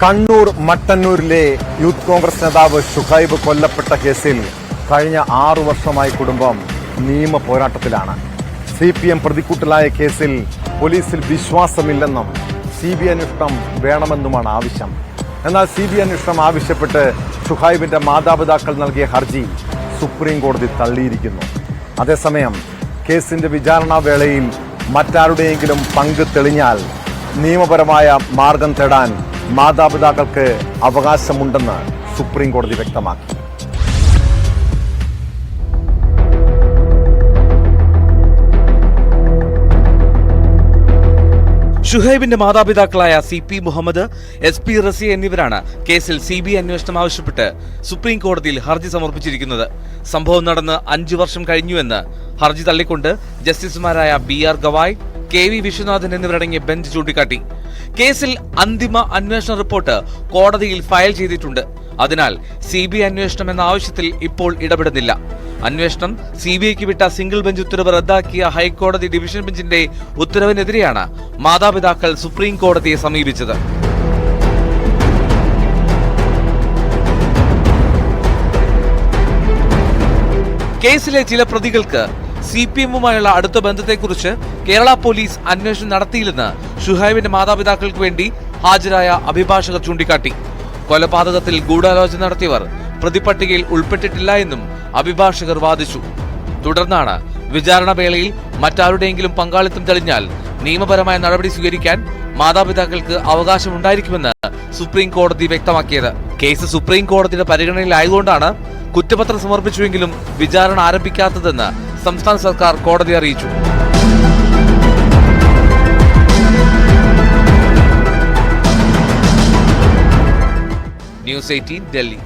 കണ്ണൂർ മട്ടന്നൂരിലെ യൂത്ത് കോൺഗ്രസ് നേതാവ് ഷുഹൈബ് കൊല്ലപ്പെട്ട കേസിൽ കഴിഞ്ഞ 6 വർഷമായി കുടുംബം നിയമ പോരാട്ടത്തിലാണ്. CPM പ്രതിക്കൂട്ടിലായ കേസിൽ പോലീസിൽ വിശ്വാസമില്ലെന്നും CBI അന്വേഷണം വേണമെന്നുമാണ് ആവശ്യം. എന്നാൽ CBI അന്വേഷണം ആവശ്യപ്പെട്ട് ഷുഹൈബിന്റെ മാതാപിതാക്കൾ നൽകിയ ഹർജി സുപ്രീം കോടതി തള്ളിയിരിക്കുന്നു. അതേസമയം കേസിന്റെ വിചാരണാ വേളയിൽ മറ്റാരുടെയെങ്കിലും പങ്ക് തെളിഞ്ഞാൽ നിയമപരമായ മാർഗം തേടാൻ മാതാപിതാക്കൾക്ക് അവകാശമുണ്ടെന്ന് സുപ്രീം കോടതി വ്യക്തമാക്കി. ഷുഹൈബിന്റെ മാതാപിതാക്കളായ CP മുഹമ്മദ്, SP റസിയ എന്നിവരാണ് കേസിൽ CBI അന്വേഷണം ആവശ്യപ്പെട്ട് സുപ്രീം കോടതിയിൽ ഹർജി സമർപ്പിച്ചിരിക്കുന്നത്. സംഭവം നടന്ന് 5 വർഷം കഴിഞ്ഞുവെന്ന് ഹർജി തള്ളിക്കൊണ്ട് ജസ്റ്റിസുമാരായ BR ഗവായ്, KV വിശ്വനാഥൻ എന്നിവരടങ്ങിയ ബെഞ്ച് ചൂണ്ടിക്കാട്ടി. കേസിൽ അന്തിമ അന്വേഷണ റിപ്പോർട്ട് കോടതിയിൽ ഫയൽ ചെയ്തിട്ടുണ്ട്. അതിനാൽ CBI അന്വേഷണം എന്ന ആവശ്യത്തിൽ ഇപ്പോൾ ഇടപെടുന്നില്ല. അന്വേഷണം CBIക്ക് വിട്ട സിംഗിൾ ബെഞ്ച് ഉത്തരവ് റദ്ദാക്കിയ ഹൈക്കോടതി ഡിവിഷൻ ബെഞ്ചിന്റെ ഉത്തരവിനെതിരെയാണ് മാതാപിതാക്കൾ സുപ്രീം കോടതിയെ സമീപിച്ചത്. കേസിലെ ചില പ്രതികൾക്ക് CPMുമായുള്ള അടുത്ത ബന്ധത്തെക്കുറിച്ച് കേരള പോലീസ് അന്വേഷണം നടത്തിയില്ലെന്ന് ഷുഹൈബിന്റെ മാതാപിതാക്കൾക്ക് വേണ്ടി ഹാജരായ അഭിഭാഷകർ ചൂണ്ടിക്കാട്ടി. കൊലപാതകത്തിൽ ഗൂഢാലോചന നടത്തിയവർ പ്രതിപട്ടികയിൽ ഉൾപ്പെട്ടിട്ടില്ല എന്നും അഭിഭാഷകർ വാദിച്ചു. തുടർന്നാണ് വിചാരണ വേളയിൽ മറ്റാരുടെയെങ്കിലും പങ്കാളിത്തം തെളിഞ്ഞാൽ നിയമപരമായ നടപടി സ്വീകരിക്കാൻ മാതാപിതാക്കൾക്ക് അവകാശമുണ്ടായിരിക്കുമെന്ന് സുപ്രീം കോടതി വ്യക്തമാക്കിയത്. കേസ് സുപ്രീം കോടതിയുടെ പരിഗണനയിലായതുകൊണ്ടാണ് കുറ്റപത്രം സമർപ്പിച്ചുവെങ്കിലും വിചാരണ ആരംഭിക്കാത്തതെന്ന് സംസ്ഥാന സർക്കാർ കോടതിയെ അറിയിച്ചു. News 18 Delhi.